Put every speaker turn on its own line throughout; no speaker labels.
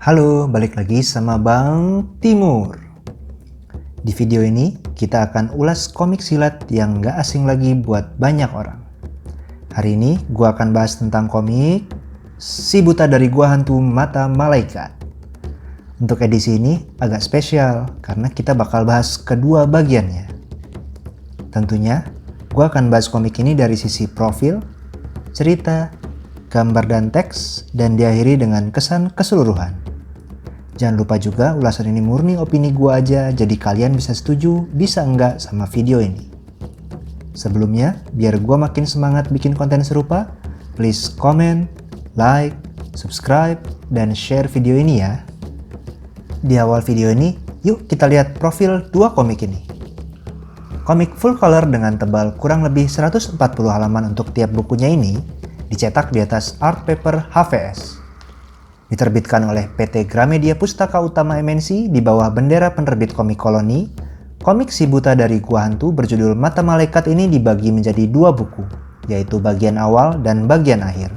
Halo, balik lagi sama Bang Timur. Di video ini kita akan ulas komik silat yang gak asing lagi buat banyak orang. Hari ini gua akan bahas tentang komik Si Buta dari Gua Hantu Mata Malaikat. Untuk edisi ini agak spesial karena kita bakal bahas kedua bagiannya. Tentunya gua akan bahas komik ini dari sisi profil, cerita, gambar dan teks, dan diakhiri dengan kesan keseluruhan. Jangan lupa juga ulasan ini murni opini gua aja, jadi kalian bisa setuju, bisa enggak sama video ini. Sebelumnya, biar gua makin semangat bikin konten serupa, please comment, like, subscribe, dan share video ini ya. Di awal video ini, yuk kita lihat profil dua komik ini. Komik full color dengan tebal kurang lebih 140 halaman untuk tiap bukunya ini dicetak di atas art paper HVS. Diterbitkan oleh PT Gramedia Pustaka Utama MNC di bawah bendera penerbit komik Koloni, komik Si Buta dari Gua Hantu berjudul Mata Malaikat ini dibagi menjadi dua buku, yaitu bagian awal dan bagian akhir.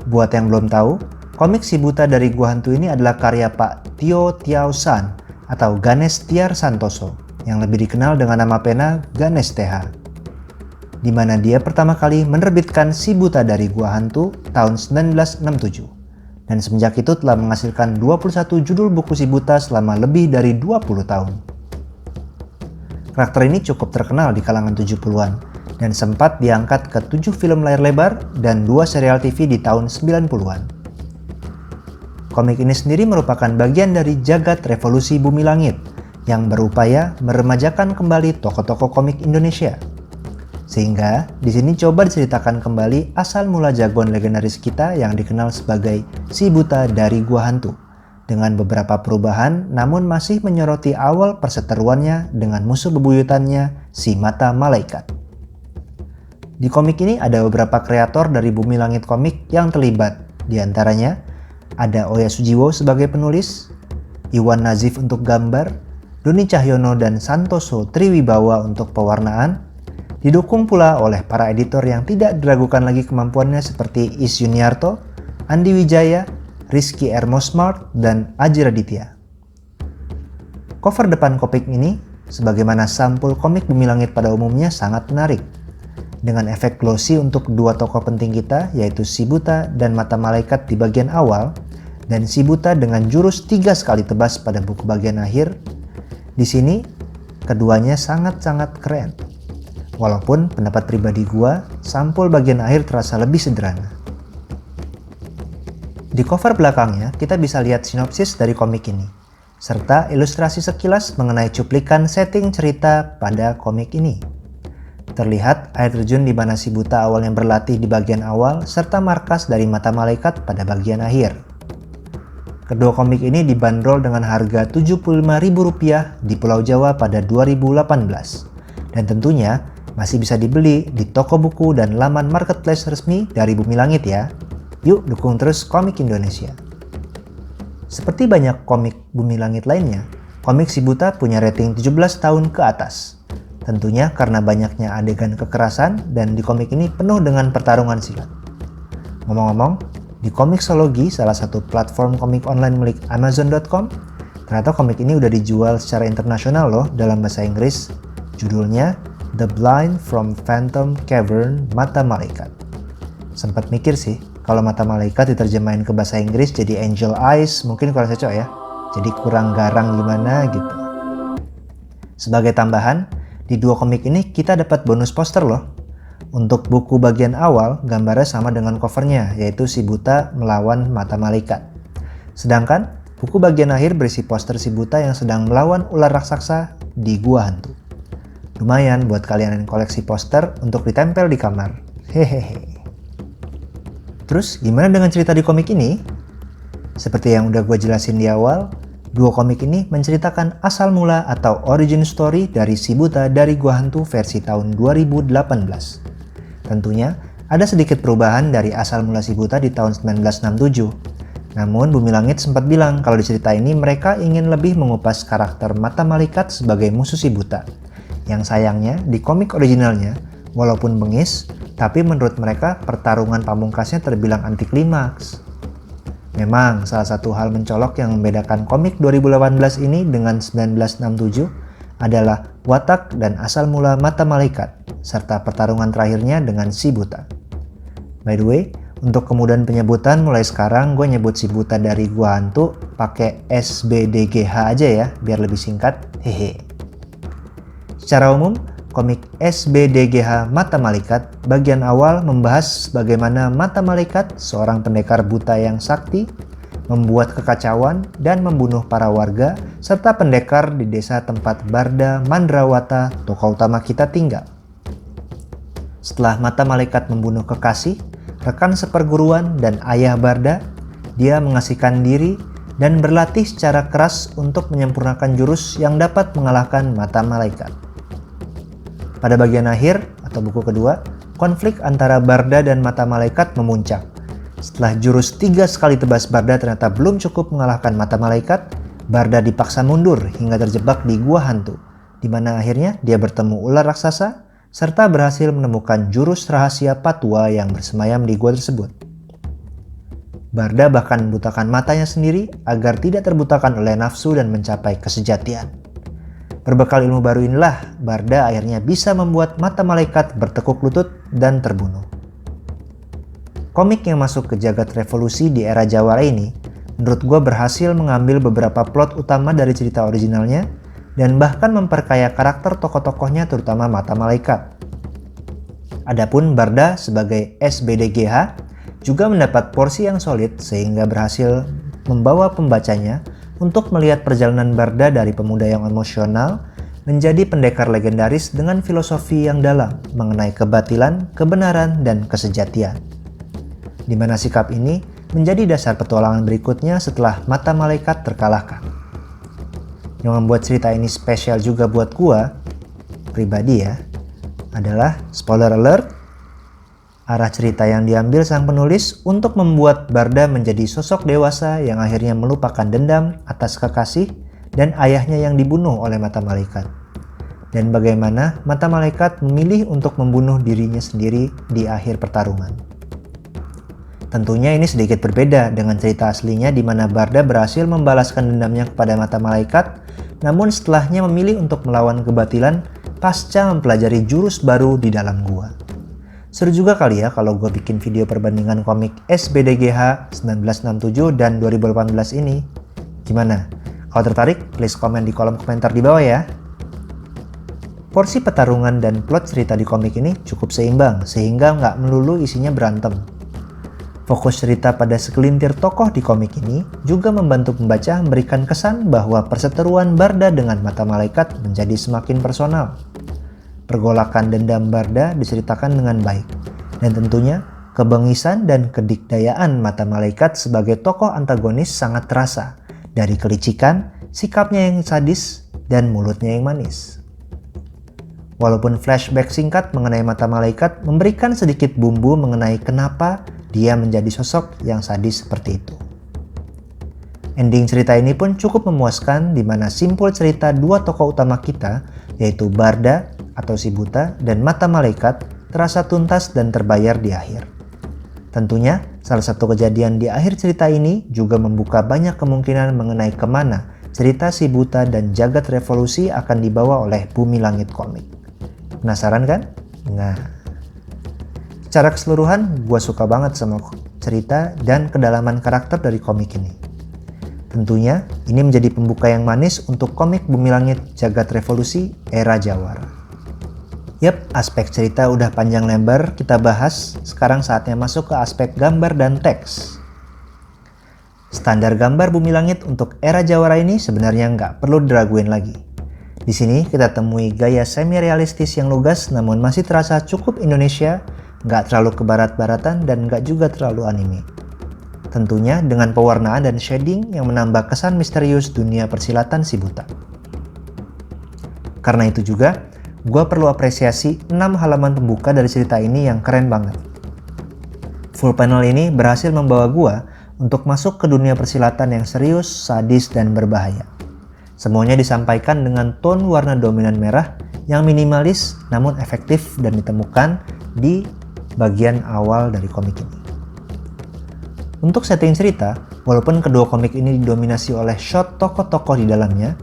Buat yang belum tahu, komik Si Buta dari Gua Hantu ini adalah karya Pak Tio Tiao San atau Ganesh Tiar Santoso, yang lebih dikenal dengan nama pena Ganesh TH, di mana dia pertama kali menerbitkan Si Buta dari Gua Hantu tahun 1967. Dan semenjak itu telah menghasilkan 21 judul buku Si Buta selama lebih dari 20 tahun. Karakter ini cukup terkenal di kalangan 70-an dan sempat diangkat ke 7 film layar lebar dan 2 serial TV di tahun 90-an. Komik ini sendiri merupakan bagian dari jagat revolusi Bumi Langit yang berupaya meremajakan kembali tokoh-tokoh komik Indonesia. Sehingga di sini coba diceritakan kembali asal mula jagoan legendaris kita yang dikenal sebagai Si Buta dari Gua Hantu, dengan beberapa perubahan namun masih menyoroti awal perseteruannya dengan musuh bebuyutannya Si Mata Malaikat. Di komik ini ada beberapa kreator dari Bumi Langit Komik yang terlibat, di antaranya ada Oya Sujiwo sebagai penulis, Iwan Nazif untuk gambar, Doni Cahyono dan Santoso Triwibawa untuk pewarnaan. Didukung pula oleh para editor yang tidak diragukan lagi kemampuannya seperti Is Yuniarto, Andi Wijaya, Rizky Ermosmart, dan Aji Raditya. Cover depan komik ini, sebagaimana sampul komik Bumi Langit pada umumnya, sangat menarik. Dengan efek glossy untuk dua tokoh penting kita, yaitu Si Buta dan Mata Malaikat di bagian awal, dan Si Buta dengan jurus 3 kali tebas pada buku bagian akhir. Di sini, keduanya sangat-sangat keren. Walaupun pendapat pribadi gua, sampul bagian akhir terasa lebih sederhana. Di cover belakangnya, kita bisa lihat sinopsis dari komik ini, serta ilustrasi sekilas mengenai cuplikan setting cerita pada komik ini. Terlihat air terjun di mana Si Buta awalnya berlatih di bagian awal, serta markas dari Mata Malaikat pada bagian akhir. Kedua komik ini dibanderol dengan harga Rp75.000 di Pulau Jawa pada 2018, dan tentunya masih bisa dibeli di toko buku dan laman marketplace resmi dari Bumi Langit ya. Yuk dukung terus komik Indonesia. Seperti banyak komik Bumi Langit lainnya, komik Si Buta punya rating 17 tahun ke atas. Tentunya karena banyaknya adegan kekerasan dan di komik ini penuh dengan pertarungan silat. Ngomong-ngomong, di Comixology, salah satu platform komik online milik Amazon.com, ternyata komik ini udah dijual secara internasional loh dalam bahasa Inggris. Judulnya The Blind from Phantom Cavern Mata Malaikat. Sempat mikir sih, kalau Mata Malaikat diterjemahin ke bahasa Inggris jadi Angel Eyes mungkin kurang cocok ya. Jadi kurang garang gimana gitu. Sebagai tambahan, di dua komik ini kita dapat bonus poster loh. Untuk buku bagian awal, gambarnya sama dengan covernya, yaitu Si Buta melawan Mata Malaikat. Sedangkan, buku bagian akhir berisi poster Si Buta yang sedang melawan ular raksasa di Gua Hantu. Lumayan buat kalian yang koleksi poster untuk ditempel di kamar. Hehehe. Terus gimana dengan cerita di komik ini? Seperti yang udah gue jelasin di awal, dua komik ini menceritakan asal mula atau origin story dari Si Buta dari Gua Hantu versi tahun 2018. Tentunya ada sedikit perubahan dari asal mula Si Buta di tahun 1967. Namun Bumi Langit sempat bilang kalau di cerita ini mereka ingin lebih mengupas karakter Mata Malaikat sebagai musuh Si Buta. Yang sayangnya di komik originalnya, walaupun bengis, tapi menurut mereka pertarungan pamungkasnya terbilang anti klimaks. Memang salah satu hal mencolok yang membedakan komik 2018 ini dengan 1967 adalah watak dan asal mula mata malaikat, serta pertarungan terakhirnya dengan si buta. By the way, untuk kemudahan penyebutan mulai sekarang gue nyebut si buta dari Gua Hantu pakai SBDGH aja ya, biar lebih singkat, hehe. Secara umum, komik SBDGH Mata Malaikat bagian awal membahas bagaimana Mata Malaikat, seorang pendekar buta yang sakti, membuat kekacauan dan membunuh para warga serta pendekar di desa tempat Barda Mandrawata, tokoh utama kita, tinggal. Setelah Mata Malaikat membunuh kekasih, rekan seperguruan dan ayah Barda, dia mengasihkan diri dan berlatih secara keras untuk menyempurnakan jurus yang dapat mengalahkan Mata Malaikat. Pada bagian akhir atau buku kedua, konflik antara Barda dan Mata Malaikat memuncak. Setelah jurus 3 kali tebas Barda ternyata belum cukup mengalahkan Mata Malaikat, Barda dipaksa mundur hingga terjebak di Gua Hantu, di mana akhirnya dia bertemu ular raksasa serta berhasil menemukan jurus rahasia Patwa yang bersemayam di gua tersebut. Barda bahkan membutakan matanya sendiri agar tidak terbutakan oleh nafsu dan mencapai kesejatian. Berbekal ilmu baru inilah, Barda akhirnya bisa membuat Mata Malaikat bertekuk lutut dan terbunuh. Komik yang masuk ke jagat revolusi di era Jawara ini, menurut gue berhasil mengambil beberapa plot utama dari cerita originalnya dan bahkan memperkaya karakter tokoh-tokohnya terutama Mata Malaikat. Adapun Barda sebagai SBDGH juga mendapat porsi yang solid sehingga berhasil membawa pembacanya untuk melihat perjalanan Barda dari pemuda yang emosional menjadi pendekar legendaris dengan filosofi yang dalam mengenai kebatilan, kebenaran, dan kesejatian. Di mana sikap ini menjadi dasar petualangan berikutnya setelah Mata Malaikat terkalahkan. Yang membuat cerita ini spesial juga buat gua pribadi ya, adalah spoiler alert, arah cerita yang diambil sang penulis untuk membuat Barda menjadi sosok dewasa yang akhirnya melupakan dendam atas kekasih dan ayahnya yang dibunuh oleh Mata Malaikat. Dan bagaimana Mata Malaikat memilih untuk membunuh dirinya sendiri di akhir pertarungan. Tentunya ini sedikit berbeda dengan cerita aslinya di mana Barda berhasil membalaskan dendamnya kepada Mata Malaikat, namun setelahnya memilih untuk melawan kebatilan pasca mempelajari jurus baru di dalam gua. Seru juga kali ya kalau gue bikin video perbandingan komik SBDGH 1967 dan 2018 ini. Gimana? Kalau tertarik, please komen di kolom komentar di bawah ya. Porsi pertarungan dan plot cerita di komik ini cukup seimbang sehingga nggak melulu isinya berantem. Fokus cerita pada segelintir tokoh di komik ini juga membantu pembaca memberikan kesan bahwa perseteruan Barda dengan Mata Malaikat menjadi semakin personal. Pergolakan dendam Barda diceritakan dengan baik, dan tentunya kebengisan dan kedikdayaan Mata Malaikat sebagai tokoh antagonis sangat terasa dari kelicikan, sikapnya yang sadis, dan mulutnya yang manis. Walaupun flashback singkat mengenai Mata Malaikat memberikan sedikit bumbu mengenai kenapa dia menjadi sosok yang sadis seperti itu. Ending cerita ini pun cukup memuaskan di mana simpul cerita dua tokoh utama kita, yaitu Barda atau si buta dan Mata Malaikat, terasa tuntas dan terbayar di akhir. Tentunya, salah satu kejadian di akhir cerita ini juga membuka banyak kemungkinan mengenai kemana cerita si buta dan jagat revolusi akan dibawa oleh Bumi Langit Komik. Penasaran kan? Nah, secara keseluruhan gue suka banget sama cerita dan kedalaman karakter dari komik ini. Tentunya, ini menjadi pembuka yang manis untuk komik Bumi Langit Jagat Revolusi era Jawara. Yap, aspek cerita udah panjang lebar kita bahas, sekarang saatnya masuk ke aspek gambar dan teks. Standar gambar Bumi Langit untuk era Jawara ini sebenarnya nggak perlu diraguin lagi. Di sini kita temui gaya semi-realistis yang lugas namun masih terasa cukup Indonesia, nggak terlalu kebarat-baratan dan nggak juga terlalu anime. Tentunya dengan pewarnaan dan shading yang menambah kesan misterius dunia persilatan si buta. Karena itu juga, gue perlu apresiasi 6 halaman pembuka dari cerita ini yang keren banget. Full panel ini berhasil membawa gue untuk masuk ke dunia persilatan yang serius, sadis, dan berbahaya. Semuanya disampaikan dengan tone warna dominan merah yang minimalis namun efektif dan ditemukan di bagian awal dari komik ini. Untuk setting cerita, Walaupun kedua komik ini didominasi oleh shot tokoh-tokoh di dalamnya,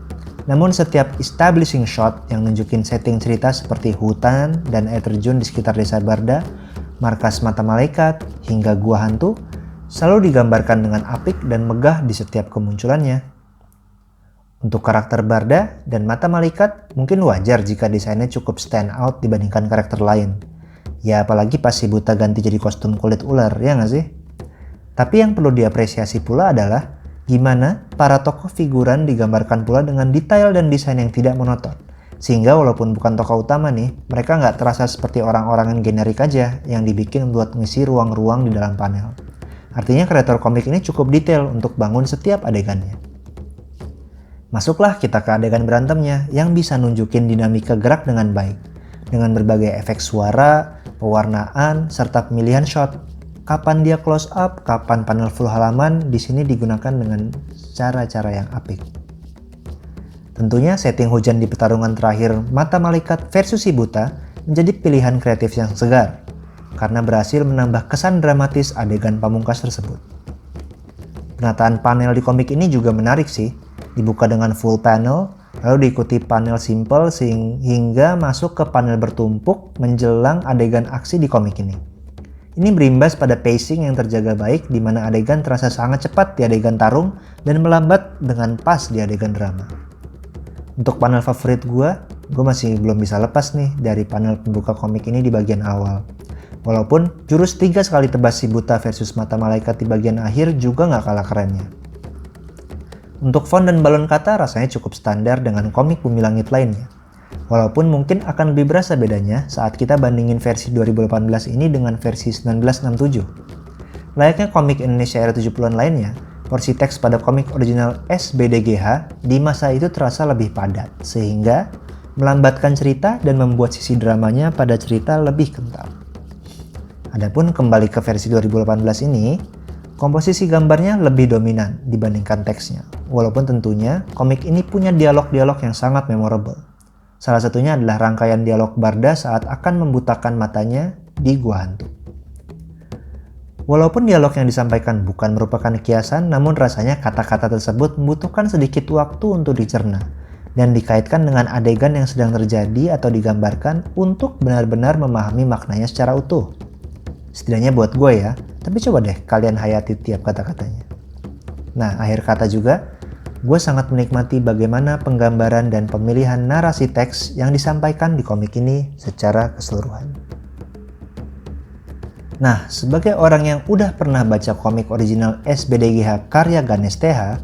namun setiap establishing shot yang nunjukin setting cerita seperti hutan dan air terjun di sekitar desa Barda, markas mata malaikat, hingga gua hantu, selalu digambarkan dengan apik dan megah di setiap kemunculannya. Untuk karakter Barda dan mata malaikat, mungkin wajar jika desainnya cukup stand out dibandingkan karakter lain. Ya apalagi pas si buta ganti jadi kostum kulit ular, ya nggak sih? Tapi yang perlu diapresiasi pula adalah gimana para tokoh figuran digambarkan pula dengan detail dan desain yang tidak monoton. Sehingga walaupun bukan tokoh utama nih, mereka nggak terasa seperti orang-orang yang generik aja yang dibikin buat ngisi ruang-ruang di dalam panel. Artinya kreator komik ini cukup detail untuk bangun setiap adegannya. Masuklah kita ke adegan berantemnya yang bisa nunjukin dinamika gerak dengan baik. Dengan berbagai efek suara, pewarnaan, serta pemilihan shot. Kapan dia close up, kapan panel full halaman, di sini digunakan dengan cara-cara yang apik. Tentunya setting hujan di pertarungan terakhir Mata Malaikat versus si buta menjadi pilihan kreatif yang segar. Karena berhasil menambah kesan dramatis adegan pamungkas tersebut. Penataan panel di komik ini juga menarik sih. Dibuka dengan full panel, lalu diikuti panel simple hingga masuk ke panel bertumpuk menjelang adegan aksi di komik ini. Ini berimbas pada pacing yang terjaga baik di mana adegan terasa sangat cepat di adegan tarung dan melambat dengan pas di adegan drama. Untuk panel favorit gue masih belum bisa lepas nih dari panel pembuka komik ini di bagian awal. Walaupun jurus 3 sekali tebas si buta versus mata malaikat di bagian akhir juga gak kalah kerennya. Untuk font dan balon kata rasanya cukup standar dengan komik Bumi Langit lainnya. Walaupun mungkin akan lebih berasa bedanya saat kita bandingin versi 2018 ini dengan versi 1967. Layaknya komik Indonesia era 70-an lainnya, porsi teks pada komik original SBDGH di masa itu terasa lebih padat, sehingga melambatkan cerita dan membuat sisi dramanya pada cerita lebih kental. Adapun kembali ke versi 2018 ini, komposisi gambarnya lebih dominan dibandingkan teksnya, walaupun tentunya komik ini punya dialog-dialog yang sangat memorable. Salah satunya adalah rangkaian dialog Barda saat akan membutakan matanya di gua hantu. Walaupun dialog yang disampaikan bukan merupakan kiasan, namun rasanya kata-kata tersebut membutuhkan sedikit waktu untuk dicerna dan dikaitkan dengan adegan yang sedang terjadi atau digambarkan untuk benar-benar memahami maknanya secara utuh. Setidaknya buat gue ya, tapi coba deh kalian hayati tiap kata-katanya. Nah, akhir kata juga, gue sangat menikmati bagaimana penggambaran dan pemilihan narasi teks yang disampaikan di komik ini secara keseluruhan. Nah, sebagai orang yang udah pernah baca komik original SBDGH karya Ganesh TH,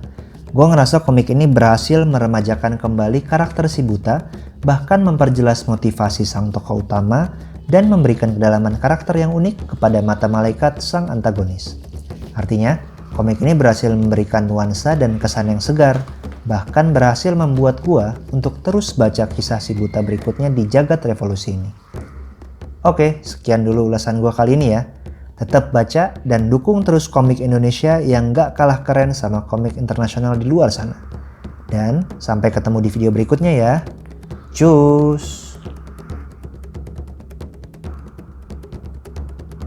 gue ngerasa komik ini berhasil meremajakan kembali karakter si buta, bahkan memperjelas motivasi sang tokoh utama, dan memberikan kedalaman karakter yang unik kepada mata malaikat sang antagonis. Artinya, komik ini berhasil memberikan nuansa dan kesan yang segar, bahkan berhasil membuat gua untuk terus baca kisah si buta berikutnya di jagat revolusi ini. Oke, sekian dulu ulasan gua kali ini ya. Tetap baca dan dukung terus komik Indonesia yang gak kalah keren sama komik internasional di luar sana. Dan sampai ketemu di video berikutnya ya. Cus!